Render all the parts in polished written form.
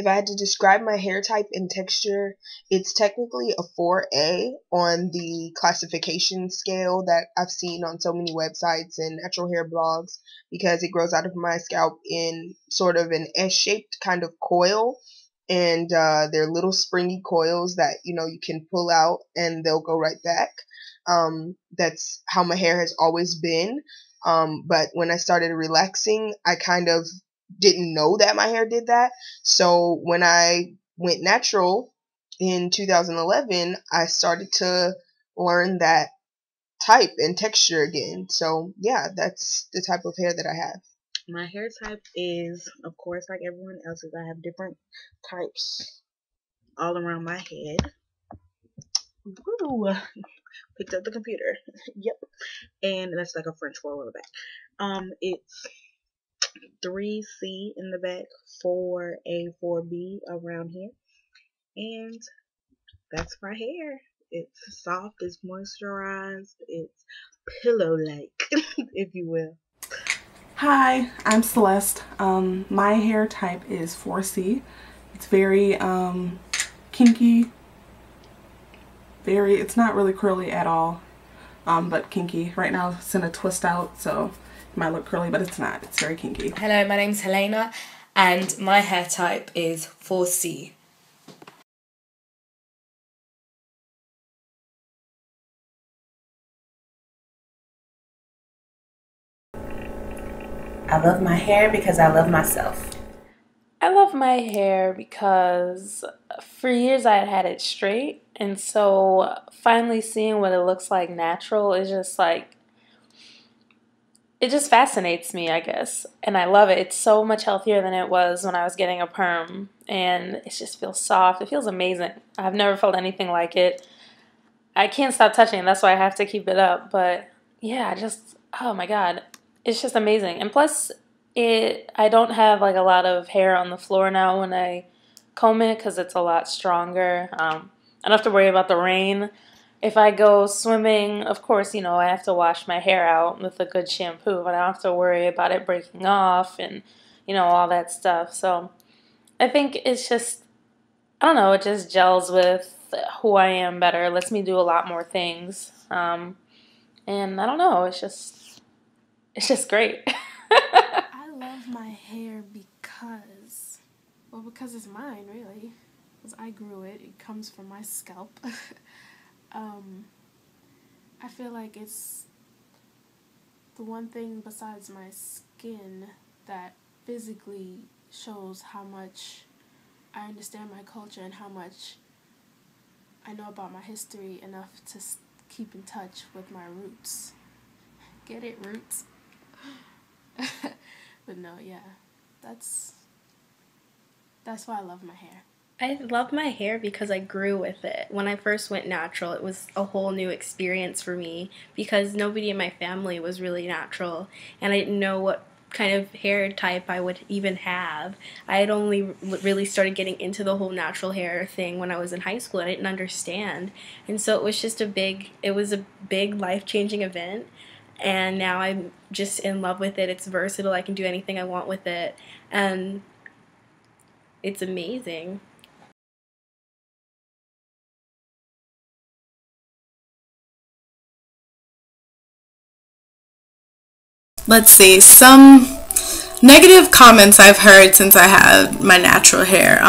if I had to describe my hair type and texture, it's technically a 4A on the classification scale that I've seen on so many websites and natural hair blogs, because it grows out of my scalp in sort of an S-shaped kind of coil. And they're little springy coils that, you know, you can pull out and they'll go right back. That's how my hair has always been. But when I started relaxing, I kind of didn't know that my hair did that. So when I went natural in 2011, I started to learn that type and texture again. So yeah, that's the type of hair that I have. My hair type is, of course, like everyone else's. I have different types all around my head. Woo! Picked up the computer. Yep. And that's like a French roll on the back. It's 3C in the back, 4A, 4B around here. And that's my hair. It's soft, it's moisturized, it's pillow-like, if you will. Hi, I'm Celeste. My hair type is 4C. It's very kinky. It's not really curly at all, but kinky. Right now it's in a twist out, so it might look curly, but it's not. It's very kinky. Hello, my name's Helena, and my hair type is 4C. I love my hair because I love myself. I love my hair because for years I had it straight, and so finally seeing what it looks like natural is just like, it just fascinates me, I guess, and I love it. It's so much healthier than it was when I was getting a perm, and it just feels soft. It feels amazing. I've never felt anything like it. I can't stop touching it, that's why I have to keep it up, but yeah, just, oh my god. It's just amazing. And plus, I don't have like a lot of hair on the floor now when I comb it because it's a lot stronger. I don't have to worry about the rain. If I go swimming, of course, you know, I have to wash my hair out with a good shampoo, but I don't have to worry about it breaking off and, you know, all that stuff. So I think it's just, I don't know, it just gels with who I am better. It lets me do a lot more things. And I don't know, it's just great. I love my hair because it's mine, really. Because I grew it. It comes from my scalp. I feel like it's the one thing besides my skin that physically shows how much I understand my culture and how much I know about my history enough to keep in touch with my roots. Get it, roots? But no, yeah, that's why I love my hair. I love my hair because I grew with it. When I first went natural, it was a whole new experience for me because nobody in my family was really natural, and I didn't know what kind of hair type I would even have. I had only really started getting into the whole natural hair thing when I was in high school. I didn't understand, and so it was just a big life-changing event. And now I'm just in love with it. It's versatile. I can do anything I want with it. And it's amazing. Let's see, some negative comments I've heard since I have my natural hair.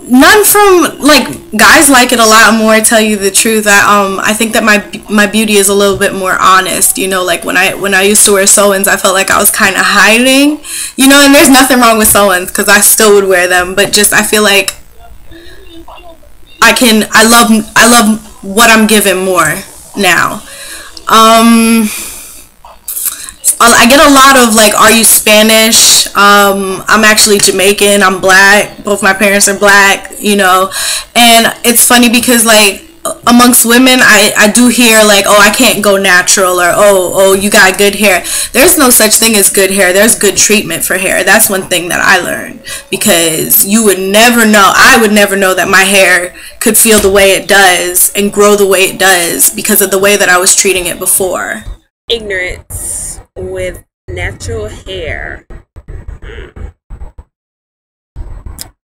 None from, like, guys like it a lot more, tell you the truth. I think that my beauty is a little bit more honest, you know, like when I used to wear sew-ins, I felt like I was kind of hiding, you know, and there's nothing wrong with sew-ins because I still would wear them, but just I feel like I love what I'm given more now. I get a lot of like, are you Spanish? I'm actually Jamaican. I'm black. Both my parents are black, you know. And it's funny because like amongst women, I do hear like, oh, I can't go natural, or oh, you got good hair. There's no such thing as good hair. There's good treatment for hair. That's one thing that I learned, because you would never know. I would never know that my hair could feel the way it does and grow the way it does because of the way that I was treating it before. Ignorance with natural hair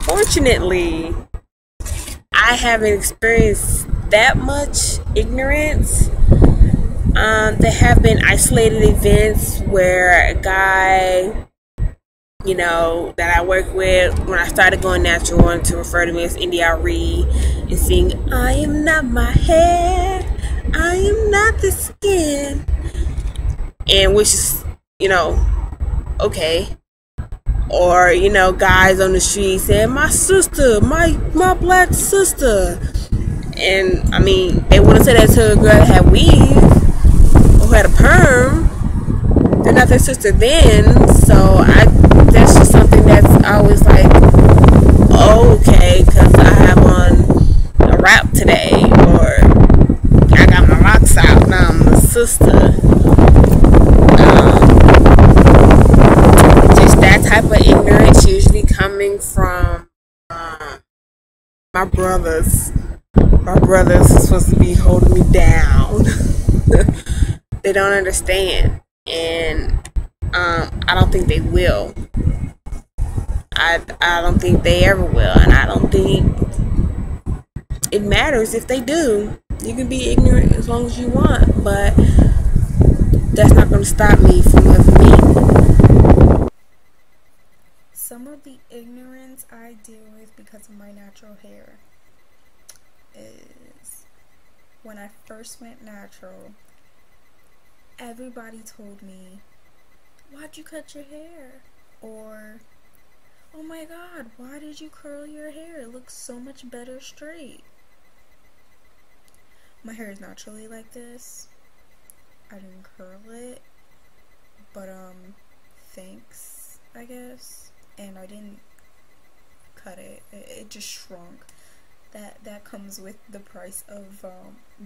Fortunately, I haven't experienced that much ignorance. There have been isolated events where a guy, that I work with, when I started going natural, wanted to refer to me as NDRE and sing, I am not my hair, I am not the skin. And which is, okay. Or, guys on the street saying, my sister, my black sister. And, I mean, they want to say that to a girl that had weave or who had a perm. They're not their sister then. So, that's just something that's always like, okay, because I have on a wrap today. Or, I got my locks out, now I'm the sister. That type of ignorance usually coming from my brothers. My brothers are supposed to be holding me down. They don't understand, and I don't think they will. I don't think they ever will, and I don't think it matters if they do. You can be ignorant as long as you want, but that's not going to stop me from loving me. Some of the ignorance I deal with because of my natural hair is when I first went natural, everybody told me, why'd you cut your hair? Or, oh my god, why did you curl your hair? It looks so much better straight. My hair is naturally like this. I didn't curl it, but thanks, I guess. And I didn't cut it. It just shrunk. That comes with the price of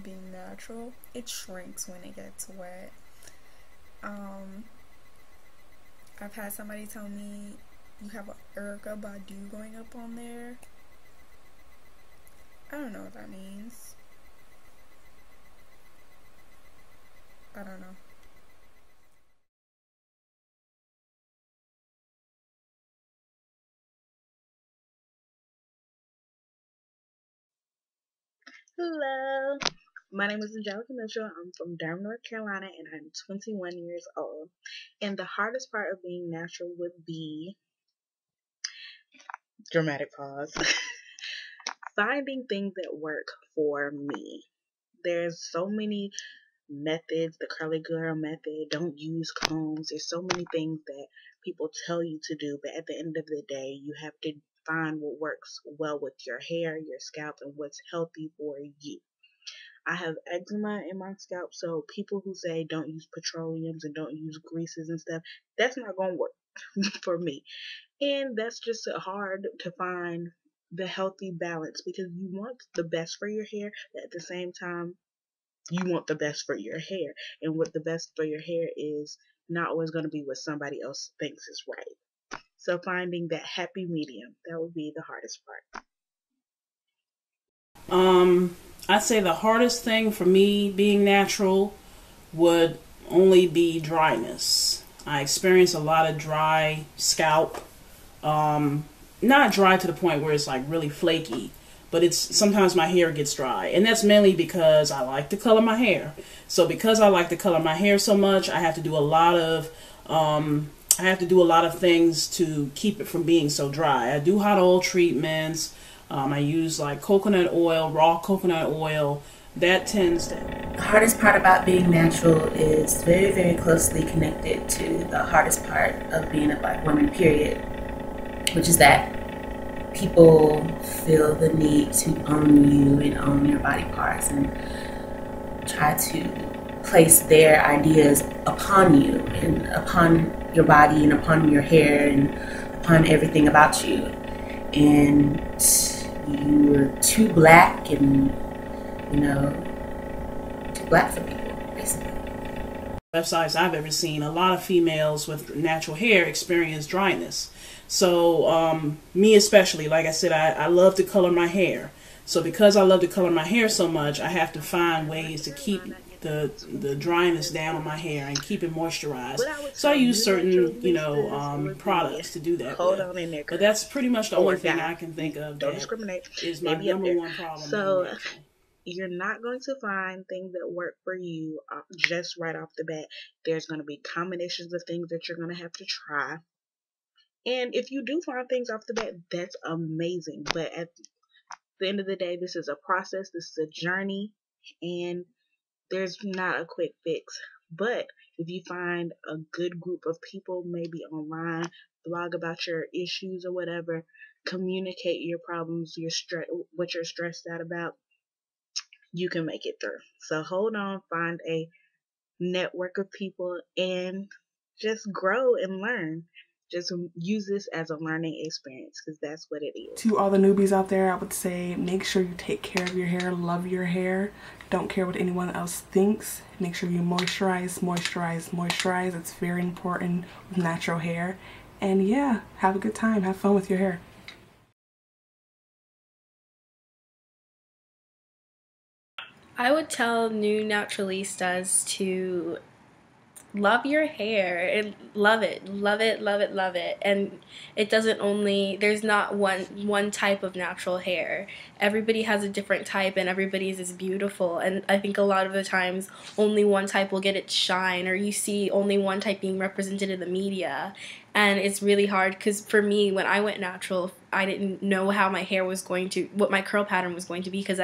being natural. It shrinks when it gets wet. I've had somebody tell me you have a Erykah Badu going up on there. I don't know what that means. I don't know. Hello, my name is Angelica Mitchell. I'm from Durham, North Carolina, and I'm 21 years old. And the hardest part of being natural would be, dramatic pause, finding things that work for me. There's so many methods, the curly girl method, don't use combs. There's so many things that people tell you to do, but at the end of the day, you have to find what works well with your hair, your scalp, and what's healthy for you. I have eczema in my scalp, so people who say don't use petroleums and don't use greases and stuff, that's not going to work for me. And that's just hard to find the healthy balance, because you want the best for your hair, but at the same time, you want the best for your hair. And what the best for your hair is not always going to be what somebody else thinks is right. So finding that happy medium, that would be the hardest part. I'd say the hardest thing for me being natural would only be dryness. I experience a lot of dry scalp. Not dry to the point where it's like really flaky, but it's sometimes my hair gets dry, and that's mainly because I like to color my hair. So because I like to color my hair so much, I have to do a lot of things to keep it from being so dry. I do hot oil treatments. I use like coconut oil, raw coconut oil. That tends to... The hardest part about being natural is very, very closely connected to the hardest part of being a Black woman, period, which is that people feel the need to own you and own your body parts and try to place their ideas upon you and upon your body and upon your hair and upon everything about you. And you're too black and, too black for people, basically. Websites I've ever seen, a lot of females with natural hair experience dryness. So me especially, like I said, I love to color my hair. So because I love to color my hair so much, I have to find ways to keep the dryness down on my hair and keep it moisturized. But So I use certain, would products to do that hold with. on in there, But that's pretty much the only thing guy. I can think of Don't that discriminate. is my Maybe up number there. one problem. So you're not going to find things that work for you just right off the bat. There's going to be combinations of things that you're going to have to try. And if you do find things off the bat, that's amazing. But at the end of the day, this is a process, this is a journey, and there's not a quick fix. But if you find a good group of people, maybe online, blog about your issues or whatever, communicate your problems, what you're stressed out about, you can make it through. So hold on, find a network of people, and just grow and learn. Just use this as a learning experience, because that's what it is. To all the newbies out there, I would say make sure you take care of your hair, love your hair. Don't care what anyone else thinks. Make sure you moisturize, moisturize, moisturize. It's very important with natural hair. And yeah, have a good time. Have fun with your hair. I would tell new naturalistas to love your hair and love it, love it, love it, love it. And it doesn't only, there's not one type of natural hair. Everybody has a different type and everybody's is beautiful. And I think a lot of the times only one type will get its shine, or you see only one type being represented in the media. And it's really hard because for me, when I went natural, I didn't know how my hair was going to, what my curl pattern was going to be, because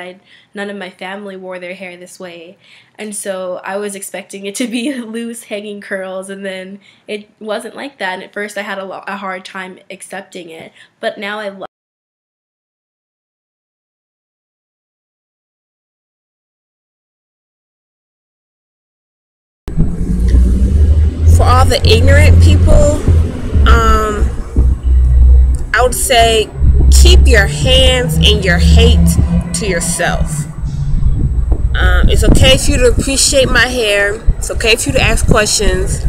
none of my family wore their hair this way. And so I was expecting it to be loose hanging curls, and then it wasn't like that. And at first I had a hard time accepting it, but now I love. For all the ignorant people, I would say keep your hands and your hate to yourself. It's okay for you to appreciate my hair. It's okay for you to ask questions,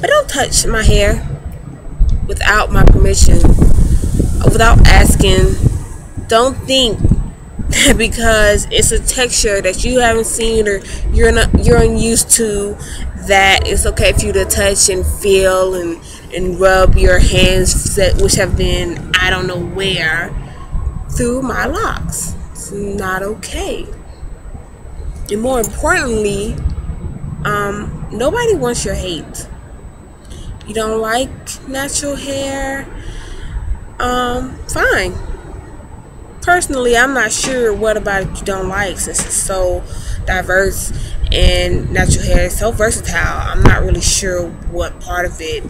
but don't touch my hair without my permission, without asking. Don't think that because it's a texture that you haven't seen or you're unused to, that it's okay for you to touch and feel and rub your hands which have been I don't know where through my locks. It's not okay. And more importantly, nobody wants your hate. You don't like natural hair? Fine. Personally, I'm not sure what about it you don't like, since it's so diverse and natural hair is so versatile. I'm not really sure what part of it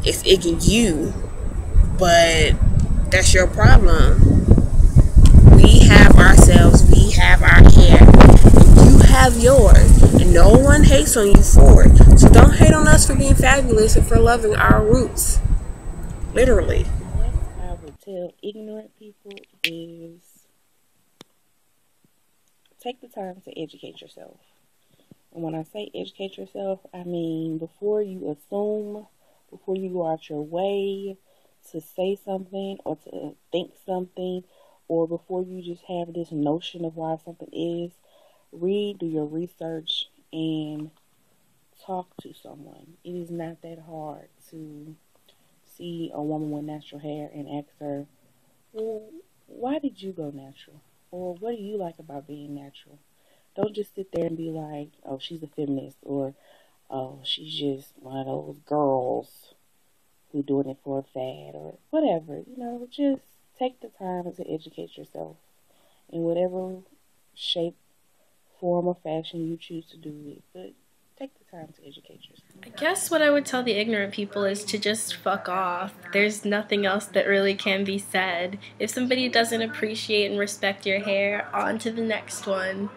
is igging you, but that's your problem. We have ourselves, we have our hair, and you have yours, and no one hates on you for it. So don't hate on us for being fabulous and for loving our roots. Literally. What I would tell ignorant people is take the time to educate yourself. And when I say educate yourself, I mean before you assume, before you go out your way to say something or to think something, or before you just have this notion of why something is, read, do your research, and talk to someone. It is not that hard to see a woman with natural hair and ask her, well, why did you go natural? Or what do you like about being natural? Don't just sit there and be like, oh, she's a feminist, or oh, she's just one of those girls who doing it for a fad, or whatever. Just take the time to educate yourself in whatever shape, form, or fashion you choose to do it. But take the time to educate yourself. I guess what I would tell the ignorant people is to just fuck off. There's nothing else that really can be said. If somebody doesn't appreciate and respect your hair, on to the next one.